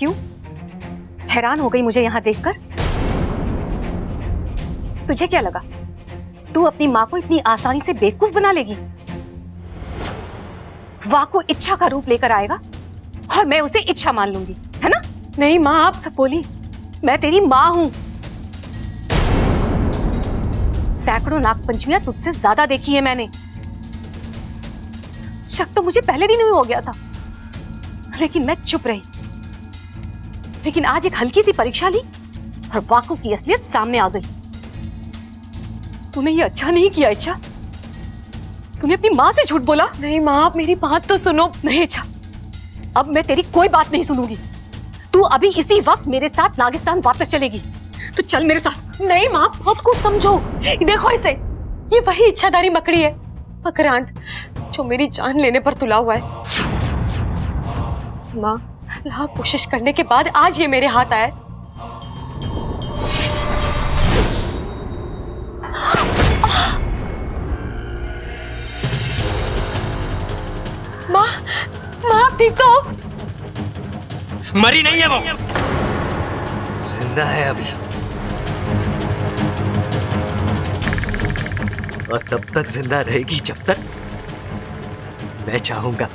क्यों? हैरान हो गई मुझे यहाँ देखकर? तुझे क्या लगा तू अपनी माँ को इतनी आसानी से बेवकूफ बना लेगी? वाह को इच्छा का रूप लेकर आएगा और मैं उसे इच्छा मान लूंगी, है ना? नहीं माँ, आप सब बोली, मैं तेरी माँ हूं। सैकड़ों नागपंचमियां तुझसे ज्यादा देखी है मैंने। शक तो मुझे पहले दिन ही हो गया था, लेकिन मैं चुप रही। लेकिन आज एक हल्की सी परीक्षा ली और वाकू की असलियत सामने आ गई। तूने ये अच्छा नहीं किया इच्छा। तूने अपनी माँ से झूठ बोला। नहीं माँ, आप मेरी बात तो सुनो। नहीं इच्छा, अब मैं तेरी कोई बात नहीं सुनूंगी। तू अभी इसी वक्त मेरे साथ नागिस्तान वापस चलेगी। तू चल मेरे साथ। नहीं माँ, बहुत कुछ समझो। देखो इसे, ये वही इच्छाधारी मकड़ी है, मकरांत, जो मेरी जान लेने पर तुला हुआ है। माँ, लाख कोशिश करने के बाद आज ये मेरे हाथ आया। माँ, माँ आप ठीक तो हो? मरी नहीं है वो, जिंदा है अभी, और तब तक जिंदा रहेगी जब तक मैं चाहूंगा।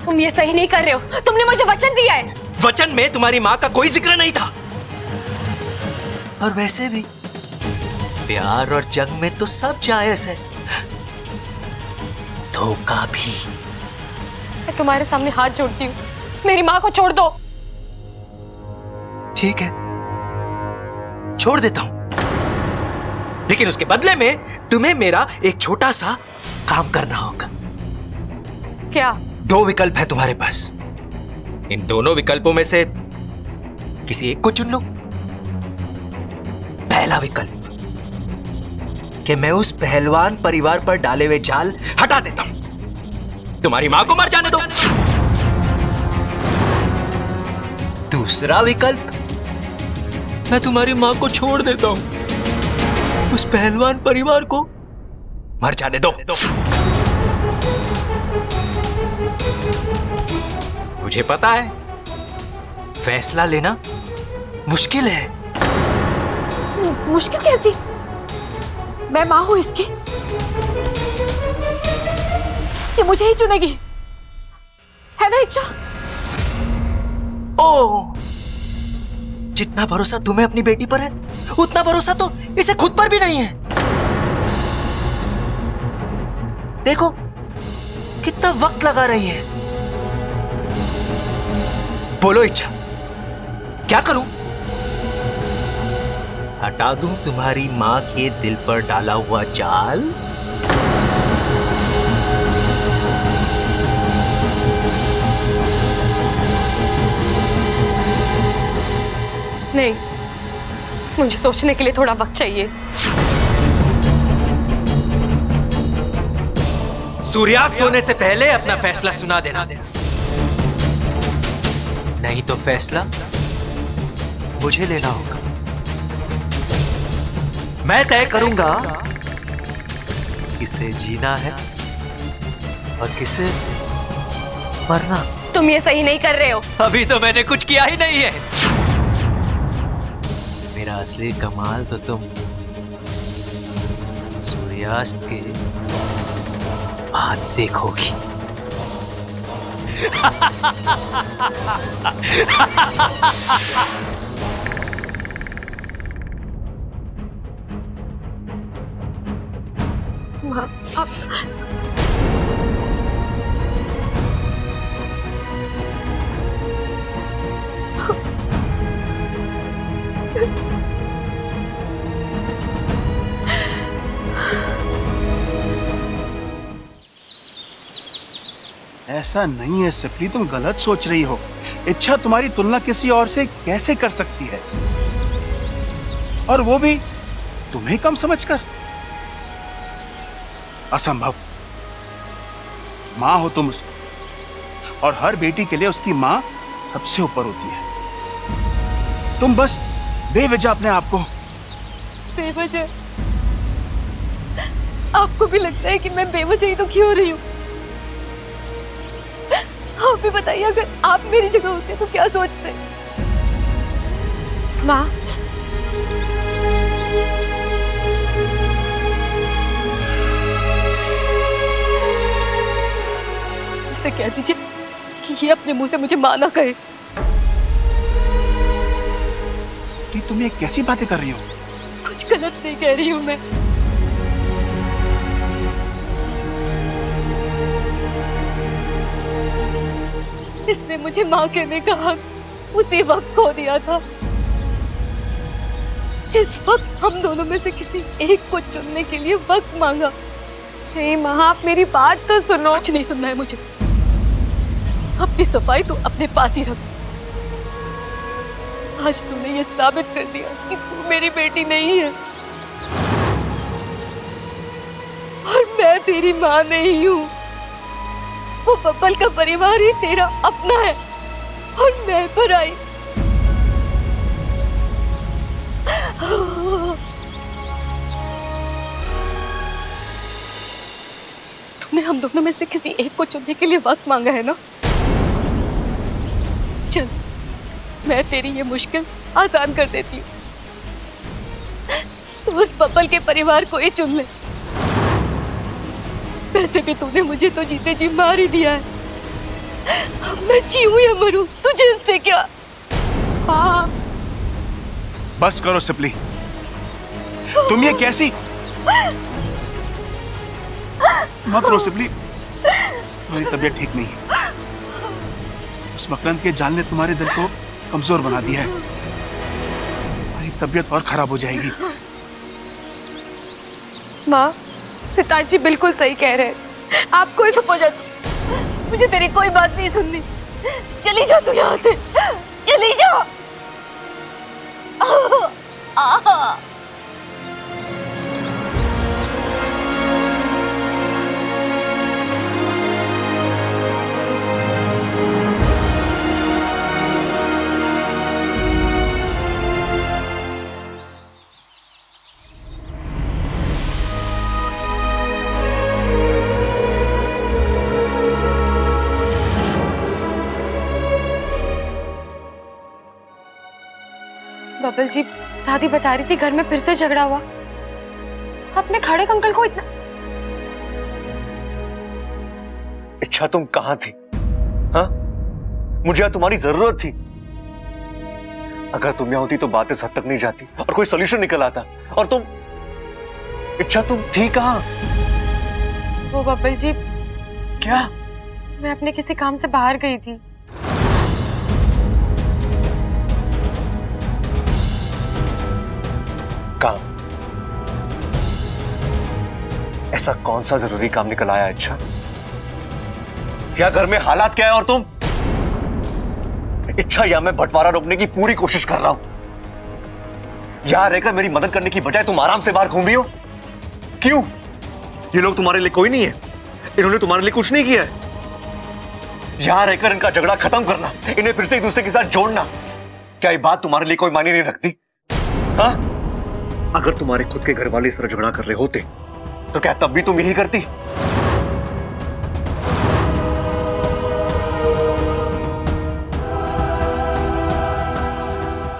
तुम ये सही नहीं कर रहे हो। तुमने मुझे वचन दिया है। वचन में तुम्हारी माँ का कोई जिक्र नहीं था। और वैसे भी प्यार और जंग में तो सब जायज है, धोखा भी। मैं तुम्हारे सामने हाथ जोड़ती हूँ, मेरी माँ को छोड़ दो। ठीक है, छोड़ देता हूं, लेकिन उसके बदले में तुम्हें मेरा एक छोटा सा काम करना होगा। क्या? 2 विकल्प है तुम्हारे पास। इन दोनों विकल्पों में से किसी एक को चुन लो। पहला विकल्प कि मैं उस पहलवान परिवार पर डाले हुए जाल हटा देता हूं, तुम्हारी मां को मर जाने दो। दूसरा विकल्प, मैं तुम्हारी मां को छोड़ देता हूं, उस पहलवान परिवार को मर जाने दो। मुझे पता है फैसला लेना मुश्किल है। मुश्किल कैसी? मैं मां हूं इसकी, ये मुझे ही चुनेगी, है ना इच्छा? ओ, जितना भरोसा तुम्हें अपनी बेटी पर है, उतना भरोसा तो इसे खुद पर भी नहीं है। देखो कितना वक्त लगा रही है। बोलो इच्छा, क्या करूं? हटा दूं तुम्हारी मां के दिल पर डाला हुआ जाल? नहीं, मुझे सोचने के लिए थोड़ा वक्त चाहिए। सूर्यास्त होने से पहले अपना फैसला सुना देना, नहीं तो फैसला मुझे लेना होगा। मैं तय करूंगा किसे जीना है और किसे मरना। तुम ये सही नहीं कर रहे हो। अभी तो मैंने कुछ किया ही नहीं है। मेरा असली कमाल तो तुम सूर्यास्त के बाद देखोगी। माँ, ऐसा नहीं है सिप्री, तुम गलत सोच रही हो। इच्छा तुम्हारी तुलना किसी और से कैसे कर सकती है, और वो भी तुम्हें कम समझकर? असंभव। मां हो तुम उसकी, और हर बेटी के लिए उसकी मां सबसे ऊपर होती है। तुम बस बेवजह अपने आप को। बेवजह? आपको भी लगता है कि मैं बेवजह ही दुखी हो रही हूँ? आप भी बताइए, अगर आप मेरी जगह होते तो क्या सोचते? माँ, इससे कह दीजिए कि ये अपने मुंह से मुझे माँ ना कहे। सपली, तुम ये कैसी बातें कर रही हो? कुछ गलत नहीं कह रही हूँ मैं। इसने मुझे माँ कहने का हक उसी वक्त खो दिया था जिस वक्त हम दोनों में से किसी एक को चुनने के लिए वक्त मांगा। हे माँ, आप मेरी बात तो सुनो। कुछ नहीं सुनना है मुझे। अपनी सफाई तो अपने पास ही रख। आज तूने ये साबित कर दिया कि तू मेरी बेटी नहीं है और मैं तेरी माँ नहीं हूँ। वो बब्बल का परिवार ही तेरा अपना है और मैं पराई। तूने हम दोनों में से किसी एक को चुनने के लिए वक्त मांगा है ना? चल, मैं तेरी ये मुश्किल आसान कर देती हूँ। तू उस बब्बल के परिवार को ही चुन ले। वैसे भी तूने मुझे तो जीते जी मार ही दिया है। अब मैं जीऊं या मरूं, तुझे इससे क्या? हाँ। बस करो सपली, तुम ये कैसी? मत रो सपली, तुम्हारी तबीयत ठीक नहीं है। उस मकरंद के जाल ने तुम्हारे दिल को कमजोर बना दिया है। तुम्हारी तबीयत और खराब हो जाएगी। माँ, पिताजी बिल्कुल सही कह रहे हैं। आप कोई चुप हो जा। मुझे तेरी कोई बात नहीं सुननी। चली जा तू यहाँ से, चली जा। बबल जी, दादी बता रही थी घर में फिर से झगड़ा हुआ। अपने खड़े अंकल को इतना। इच्छा, तुम कहां थी? हाँ, मुझे यहाँ तुम्हारी जरूरत थी। अगर तुम यहाँ होती तो बात इस हद तक नहीं जाती और कोई सोल्यूशन निकल आता। और तुम, इच्छा, तुम थी कहां? वो बबल जी, क्या? मैं अपने किसी काम से बाहर गई थी। काम? ऐसा कौन सा जरूरी काम निकल आया? अच्छा, क्या घर में हालात क्या है और तुम? इच्छा, या मैं बंटवारा रोकने की पूरी कोशिश कर रहा हूं। यहां रहकर मेरी मदद करने की बजाय तुम आराम से बाहर घूम रही हो। क्यों? ये लोग तुम्हारे लिए कोई नहीं है? इन्होंने तुम्हारे लिए कुछ नहीं किया है? यहां रहकर इनका झगड़ा खत्म करना, इन्हें फिर से एक दूसरे के साथ जोड़ना, क्या ये बात तुम्हारे लिए कोई मायने नहीं रखती? हाँ? अगर तुम्हारे खुद के घर वाले इस तरह झगड़ा कर रहे होते तो क्या तब भी तुम यही करती?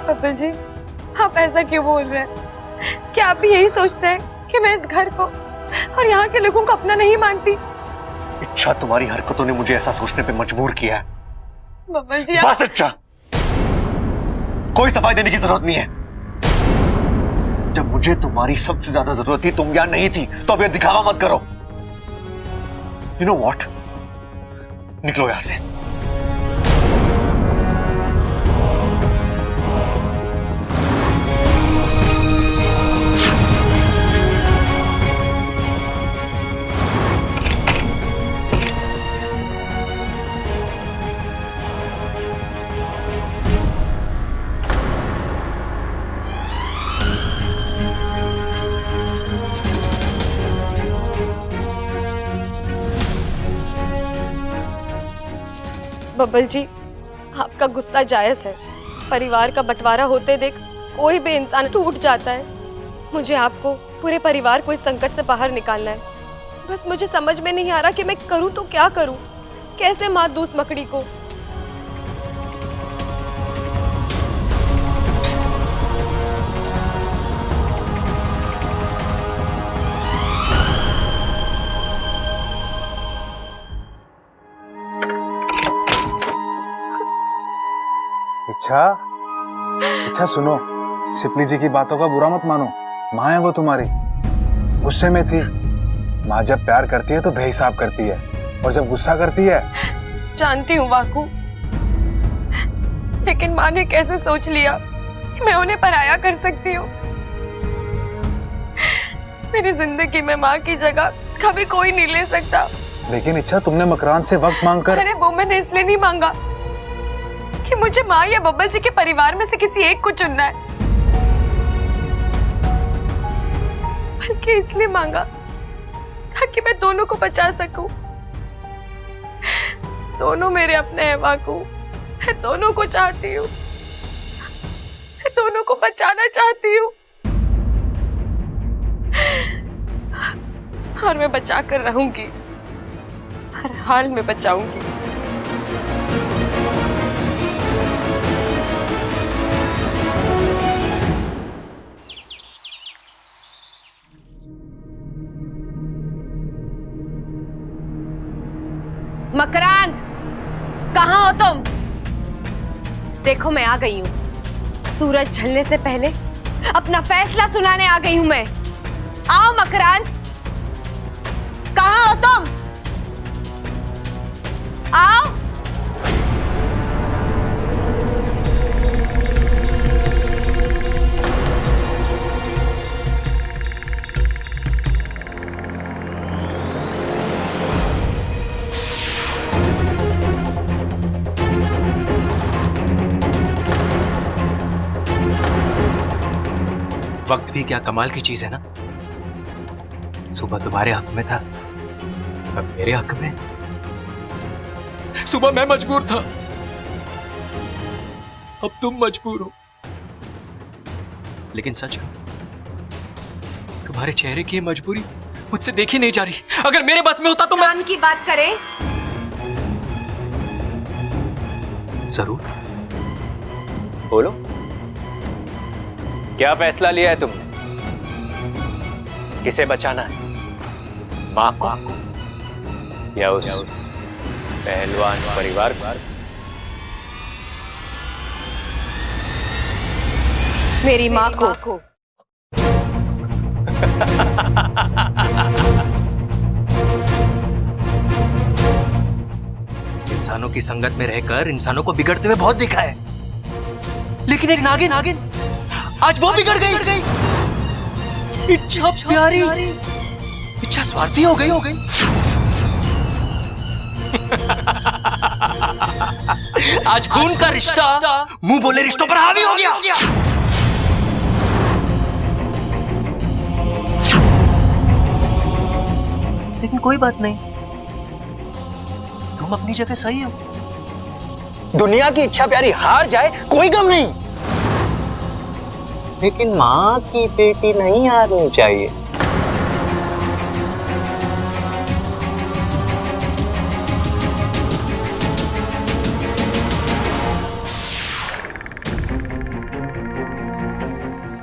बबल जी, आप ऐसा क्यों बोल रहे हैं? क्या आप भी यही सोचते हैं कि मैं इस घर को और यहाँ के लोगों को अपना नहीं मानती? इच्छा, तुम्हारी हरकतों ने मुझे ऐसा सोचने पे मजबूर किया है। बबल जी, बस इच्छा, कोई सफाई देने की जरूरत नहीं है। जब मुझे तुम्हारी सबसे ज्यादा जरूरत थी तुम यहाँ नहीं थी, तो अब ये दिखावा मत करो। यू नो व्हाट, निकलो यहां से। बबल जी, आपका गुस्सा जायज है। परिवार का बंटवारा होते देख कोई भी इंसान टूट जाता है। मुझे आपको, पूरे परिवार को इस संकट से बाहर निकालना है। बस मुझे समझ में नहीं आ रहा कि मैं करूं तो क्या करूं, कैसे मात दूं उस मकड़ी को। अच्छा सुनो, शिपली जी की बातों का बुरा मत मानो। माँ है वो तुम्हारी, गुस्से में थी। माँ जब प्यार करती है तो बेहिसाब करती है, और जब गुस्सा करती है। जानती हूँ वाकू, लेकिन माँ ने कैसे सोच लिया कि मैं उन्हें पराया कर सकती हूँ। मेरी जिंदगी में माँ की जगह कभी कोई नहीं ले सकता। लेकिन इच्छा, तुमने मकरान से वक्त मांगकर। अरे वो मैंने इसलिए नहीं मांगा कि मुझे माँ या बब्बल जी के परिवार में से किसी एक को चुनना है, बल्कि इसलिए मांगा ताकि मैं दोनों को बचा सकूं। दोनों मेरे अपने हैं वाकू, मैं दोनों को चाहती हूँ, मैं दोनों को बचाना चाहती हूँ, और मैं बचा कर रहूंगी, हर हाल में बचाऊंगी। मकरांत, कहाँ हो तुम? देखो मैं आ गई हूँ। सूरज ढलने से पहले अपना फैसला सुनाने आ गई हूँ मैं। आओ मकरांत, कहाँ हो तुम? आओ। वक्त भी क्या कमाल की चीज है ना। सुबह तुम्हारे हक में था, अब मेरे हक में। सुबह मैं मजबूर था, अब तुम मजबूर हो। लेकिन सच कहूं, तुम्हारे चेहरे की ये मजबूरी मुझसे देखी नहीं जा रही। अगर मेरे बस में होता तो मैं। कान की बात करें। जरूर बोलो, क्या फैसला लिया है तुमने? किसे बचाना है, माँ को या उस पहलवान परिवार को? मेरी माँ को। इंसानों की संगत में रहकर इंसानों को बिगड़ते हुए बहुत देखा है, लेकिन एक नागिन आज वो बिगड़ गई। इच्छा प्यारी, इच्छा स्वार्थी हो गई। आज खून का रिश्ता मुंह बोले रिश्तों पर हावी हो गया। लेकिन कोई बात नहीं, तुम अपनी जगह सही हो। दुनिया की इच्छा प्यारी हार जाए कोई गम नहीं, लेकिन माँ की बेटी नहीं हारनी चाहिए।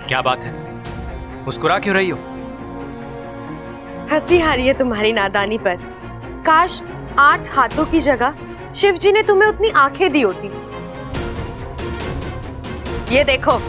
क्या बात है, मुस्कुरा क्यों रही हो? हंसी आ रही है तुम्हारी नादानी पर। काश 8 हाथों की जगह शिव जी ने तुम्हें उतनी आंखें दी होती। ये देखो,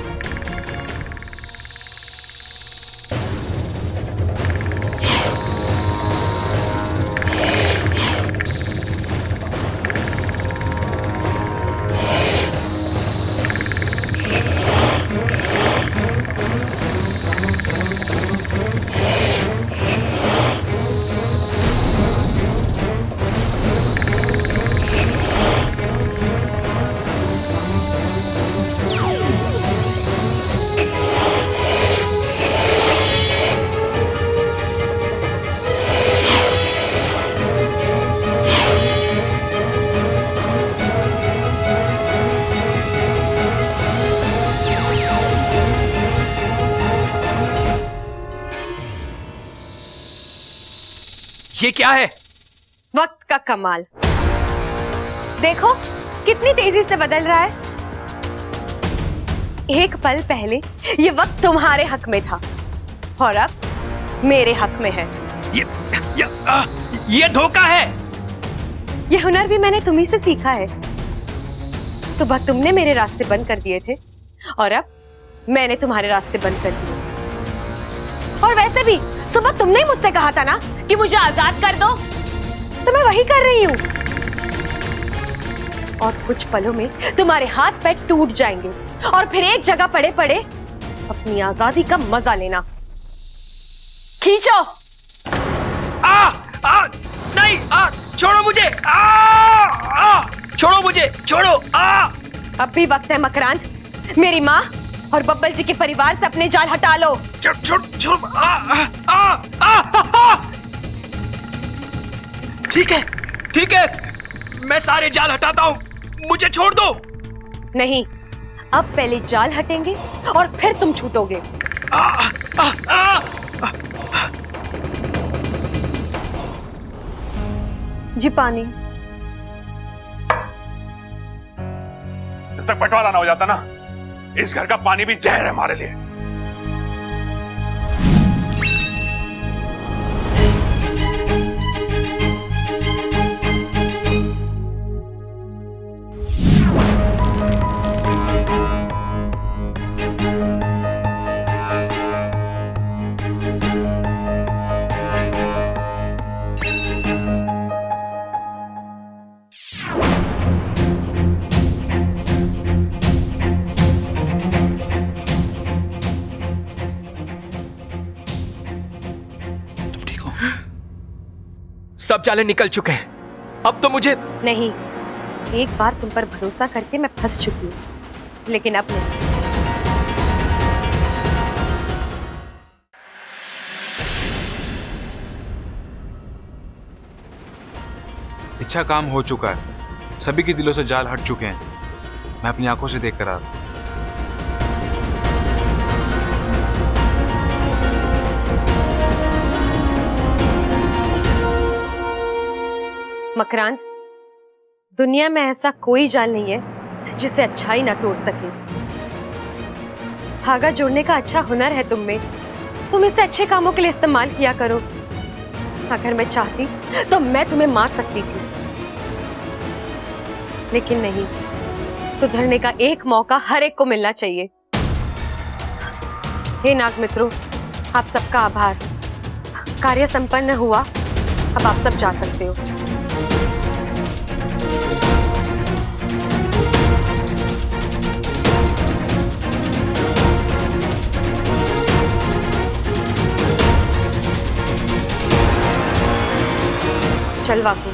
ये क्या है? वक्त का कमाल। देखो कितनी तेजी से बदल रहा है। एक पल पहले ये वक्त तुम्हारे हक में था और अब मेरे हक में है। ये धोखा है। ये हुनर भी मैंने तुम्ही से सीखा है। सुबह तुमने मेरे रास्ते बंद कर दिए थे और अब मैंने तुम्हारे रास्ते बंद कर दिए। और वैसे भी सुबह तुमने ही मुझसे कहा था ना कि मुझे आजाद कर दो, तो मैं वही कर रही हूं। और कुछ पलों में तुम्हारे हाथ पैर टूट जाएंगे और फिर एक जगह पड़े पड़े अपनी आजादी का मजा लेना। खींचो। नहीं, छोड़ो मुझे, छोड़ो मुझे, छोड़ो। अब भी वक्त है मकरांद, मेरी माँ और बब्बल जी के परिवार से अपने जाल हटा लो। छोड़ छोड़ छोड़। ठीक है, मैं सारे जाल हटाता हूँ, मुझे छोड़ दो। नहीं, अब पहले जाल हटेंगे और फिर तुम छूटोगे। जी पानी। जब तक बंटवारा ना हो जाता ना, इस घर का पानी भी जहर है हमारे लिए। सब जाले निकल चुके हैं, अब तो मुझे नहीं, एक बार तुम पर भरोसा करके मैं फंस चुकी हूँ, लेकिन अब नहीं। इच्छा काम हो चुका है, सभी के दिलों से जाल हट चुके हैं। मैं अपनी आंखों से देख कर आ रहा हूं। मकरांद, दुनिया में ऐसा कोई जाल नहीं है जिसे अच्छाई ना तोड़ सके। धागा जोड़ने का अच्छा हुनर है तुम में, तुम इसे अच्छे कामों के लिए इस्तेमाल किया करो। अगर मैं चाहती तो मैं तुम्हें मार सकती थी, लेकिन नहीं, सुधरने का एक मौका हर एक को मिलना चाहिए। हे नाग मित्रों, आप सबका आभार। कार्य संपन्न हुआ, अब आप सब जा सकते हो। चल वाकू।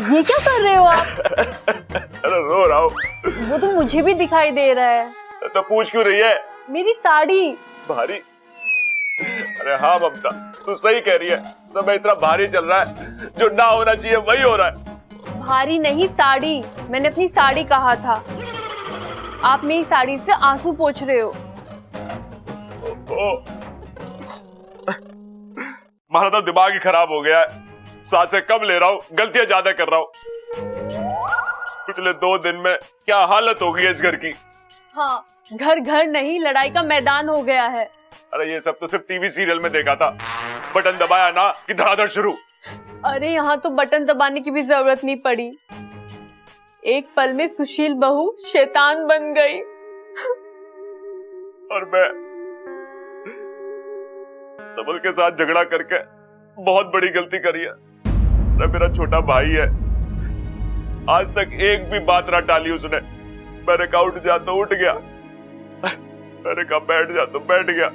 ये क्या कर रहे हो आप? अरे रो रहा हूँ। वो तो मुझे भी दिखाई दे रहा है। तो पूछ क्यों रही है? मेरी साड़ी भारी? अरे हाँ ममता, तू सही कह रही है, समय इतना भारी चल रहा है, जो ना होना चाहिए वही हो रहा है। भारी नहीं, साड़ी। मैंने अपनी साड़ी कहा था। आप मेरी साड़ी से आंसू पोंछ रहे हो। हमारा तो दिमाग ही खराब हो गया है, सांसें कम ले रहा हूँ, गलतियां ज्यादा कर रहा हूँ। पिछले 2 दिन में क्या हालत हो गई है इस घर की। हाँ, घर घर नहीं, लड़ाई का मैदान हो गया है। अरे ये सब तो सिर्फ टीवी सीरियल में देखा था, बटन दबाया ना कि धड़ाधड़ शुरू। अरे यहाँ तो बटन दबाने की भी जरूरत नहीं पड़ी, एक पल में सुशील बहू शैतान बन गई। और मैं सबल के साथ झगड़ा करके बहुत बड़ी गलती करी है। मेरा छोटा भाई है, आज तक एक भी बात ना टाली उसने। मैंने कहा उठ जा तो उठ गया, मैंने कहा बैठ जा तो बैठ गया,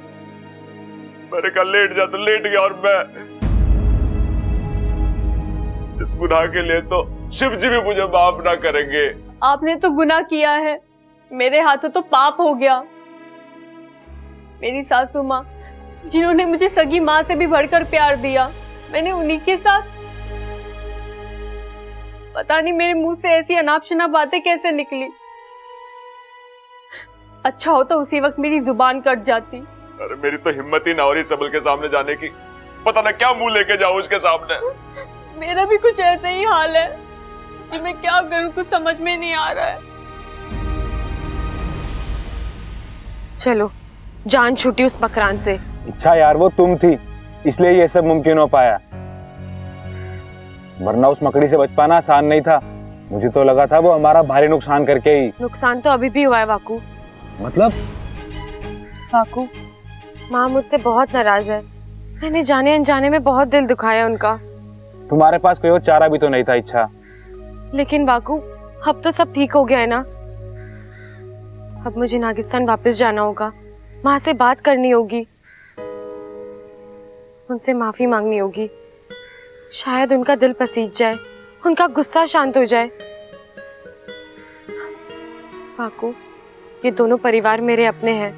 मैंने कहा लेट जा तो लेट गया। और मैं इस गुनाह के लिए तो शिव जी भी मुझे माफ ना करेंगे। आपने तो गुनाह किया है, मेरे हाथों तो पाप हो गया। मेरी सासू माँ, जिन्होंने मुझे सगी माँ से भी बढ़कर प्यार दिया, मैंने उन्हीं के साथ। पता नहीं मेरे मुंह से ऐसी अनाप शनाप बातें कैसे निकली। अच्छा हो तो उसी वक्त मेरी जुबान कट जाती। अरे मेरी तो हिम्मत ही ना हो रही सबल के सामने जाने की, पता ना क्या मुंह लेके जाऊं उसके सामने। मेरा भी कुछ ऐसा ही हाल है कि मैं क्या करूं, कुछ समझ में नहीं आ रहा है। चलो, जान छूटी उस मकरान से। इच्छा यार, वो तुम थी इसलिए ये सब मुमकिन हो पाया, वरना उस मकड़ी से बच पाना आसान नहीं था। मुझे तो लगा था वो हमारा भारी नुकसान करके ही। नुकसान तो अभी भी हुआ है वाकू। मतलब? वाकू, माँ मुझसे बहुत नाराज है। मैंने जाने अनजाने में बहुत दिल दुखाया उनका। तुम्हारे पास कोई और चारा भी तो नहीं था इच्छा। लेकिन वाकू, अब तो सब ठीक हो गया है ना। अब मुझे नागिस्तान वापस जाना होगा, माँ से बात करनी होगी, उनसे माफी मांगनी होगी। शायद उनका दिल पसीज जाए, उनका गुस्सा शांत हो जाए। वाकू, ये दोनों परिवार मेरे अपने हैं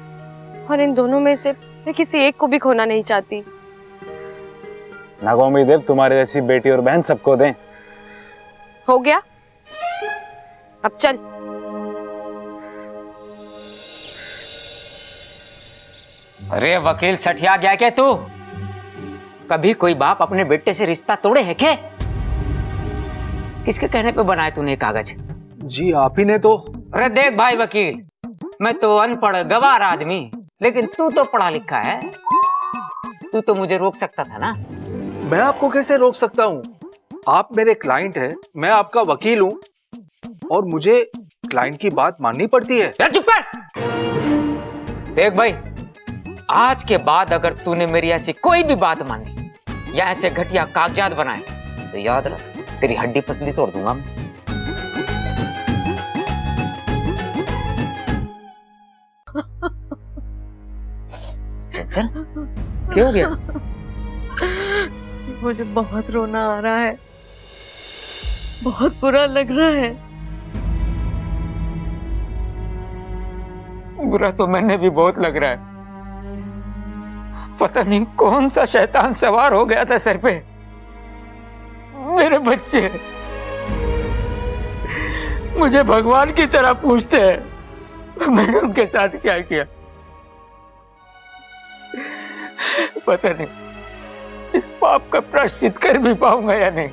और इन दोनों में से मैं किसी एक को भी खोना नहीं चाहती। नागोमी देव तुम्हारी जैसी बेटी और बहन सबको दें। हो गया, अब चल। अरे वकील सठिया गया क्या तू? कभी कोई बाप अपने बेटे से रिश्ता तोड़े है क्या? किसके कहने पे बनाया तूने ये कागज? जी आप ही ने तो। अरे देख भाई वकील, मैं तो अनपढ़ गवार आदमी, लेकिन तू तो पढ़ा लिखा है। तू तो मुझे रोक सकता था ना। मैं आपको कैसे रोक सकता हूँ? आप मेरे क्लाइंट हैं, मैं आपका वकील हूँ और मुझे क्लाइंट की बात माननी पड़ती है। यार चुप कर। देख भाई, आज के बाद अगर तूने मेरी ऐसी कोई भी बात मानी या ऐसे घटिया कागजात बनाए तो याद रख, तेरी हड्डी पसली तोड़ दूंगा मैं। चल, क्या हो गया? मुझे बहुत रोना आ रहा है, बहुत बुरा लग रहा है। बुरा तो मैंने भी बहुत लग रहा है। पता नहीं कौन सा शैतान सवार हो गया था सर पे। मेरे बच्चे मुझे भगवान की तरह पूछते हैं, मैंने उनके साथ क्या किया पता नहीं। इस पाप का प्रायश्चित कर भी पाऊंगा या नहीं।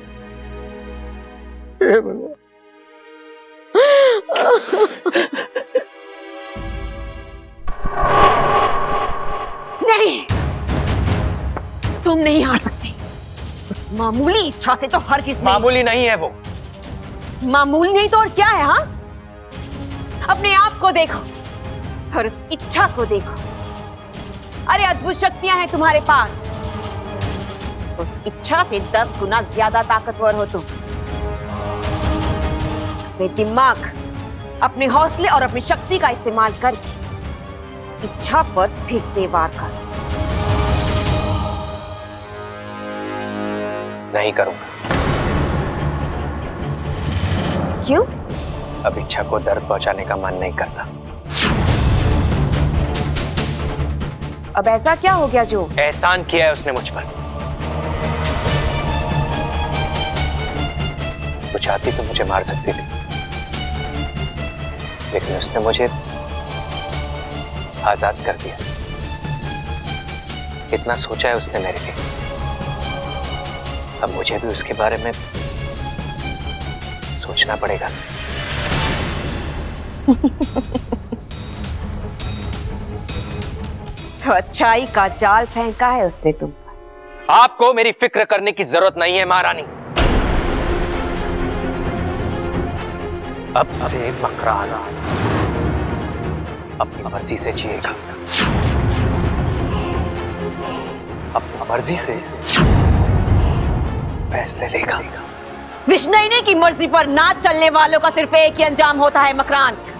हे भगवान। नहीं, तुम नहीं हार सकते। उस मामूली इच्छा से तो हर किसी मामूली नहीं है वो। मामूली नहीं तो और क्या है? हाँ, अपने आप को देखो और उस इच्छा को देखो। अरे अद्भुत शक्तियां हैं तुम्हारे पास। उस इच्छा से 10 गुना ज्यादा ताकतवर हो तुम। अपने दिमाग, अपने हौसले और अपनी शक्ति का इस्तेमाल करके इच्छा पर फिर से वार करो। नहीं करूंगा। क्यों? अब इच्छा को दर्द पहुंचाने का मन नहीं करता। अब ऐसा क्या हो गया जो? एहसान किया है उसने मुझ पर। वो चाहती तो मुझे मार सकती थी, लेकिन उसने मुझे आजाद कर दिया। इतना सोचा है उसने मेरे लिए। अब मुझे भी उसके बारे में सोचना पड़ेगा। तो अच्छाई का जाल फेंका है उसने तुम पर। आपको मेरी फिक्र करने की जरूरत नहीं है महारानी। अब से मकरान अपनी मर्जी से जिएगा, अपनी मर्जी से फैसले लेगा। विष्णुनी की मर्जी पर ना चलने वालों का सिर्फ एक ही अंजाम होता है मकरांत।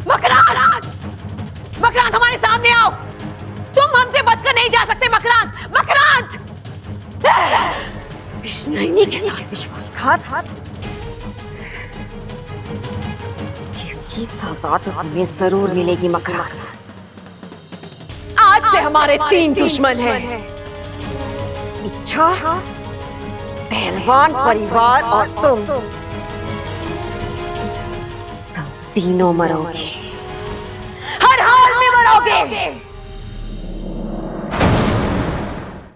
मकरांत, मकरांत हमारे सामने आओ। तुम हमसे बचकर नहीं जा सकते मकरांत। मकरांत, विष्णुनी के साथ विश्वासघात, इसकी सजा तो तुम्हें जरूर मिलेगी मकरांत। आज से हमारे 3 दुश्मन हैं, इच्छा, पहलवान परिवार और तुम तीनों मरोगे, हर हाल में मरोगे।